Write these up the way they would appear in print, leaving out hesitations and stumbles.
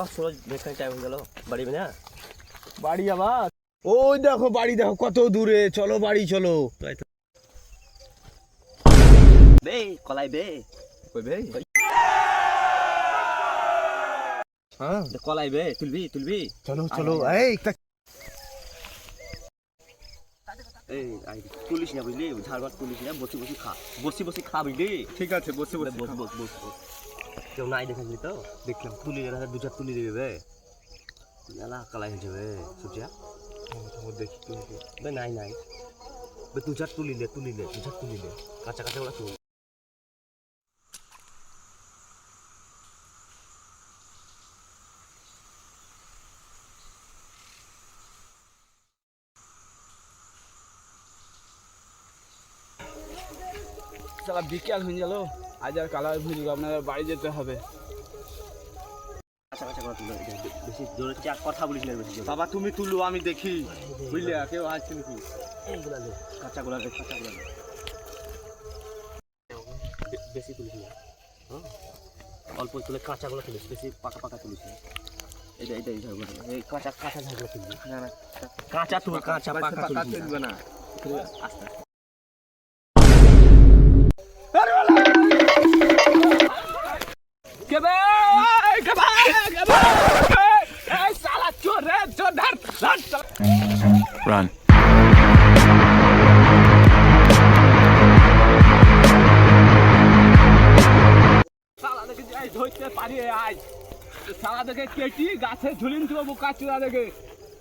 চলো দেখতে টাইম হয়ে গেল বাড়ি না বাড়ি আবার ওই দেখো বাড়ি দেখো কত দূরে চলো বাড়ি চলো বে কলাই বে কই বে হ্যাঁ কলাই বে তুলবি চলো চলো এই এই আই তুলিস না বুঝলি ঝাড়বাট তুলিস না বসি খা বুঝলি ঠিক আছে বসে বসে বস কেউ নাই দেখেছিলি তো দেখলাম তুলি দু চার তুলি দেবে বে এলা কালাই হয়ে যাবে সুচিয়া দেখি বে নাই বে দু চার তুলিলে কাঁচা ওরা তুল সারা বিকেল হয়ে গেল আজ আর কালার ভুলি আপনার বাড়ি যেতে হবে বেশি জোরে কথা বলিস না বেশি বাবা তুমি তুলো আমি দেখি বুঝলে কেউ আসছে নাকি এইগুলা দে কাঁচাগুলা দে বেশি তুলিস না অল্প তুলে কাঁচাগুলো তুলিস বেশি পাকা তুলিস না এইটা এই কাঁচা ঝাড়গুলো তুলবি না কাঁচা তুল কাঁচা পাকা তুলবি না আস্তে Run. ধরতে পারি আজ সারা দেখে কেটি গাছে ঝুলিন তো বোকা চোরা দেখে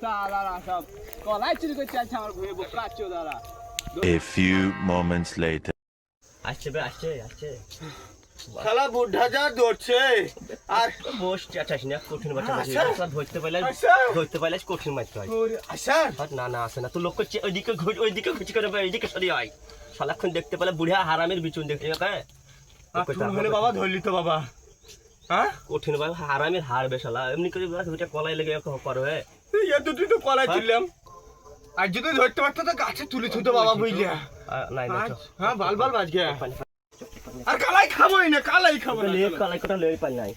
সারা সব কলাই চুরি করে চাইছে আমার ঘুরে বোকা চোরা A few moments later. আসছে শালা বুঢ়া যা দৌড়ছে আর বস চাচাস না কঠিন বাচ্চা ধরতে পারলে কঠিন মারতে হয় না আসে না তো লোক ওইদিকে ঘুচি করে এইদিকে সরি হয় সারাক্ষণ দেখতে পেলে বুড়া হারামের বিচুন দেখতে বাবা ধরলি তো বাবা হ্যাঁ কঠিন ভাবে হারামের হারবে শালা এমনি করে দুইটা কলাই লেগে করবে তুই তো কলাই তুললাম আর যদি ধরতে পারতো তো গাছে তুলে তো বাবা বুঝলি হ্যাঁ ভাল বাজ গে আর কালাই খাবোই না কালাই খাবো কালাই কটা লই পাল নাই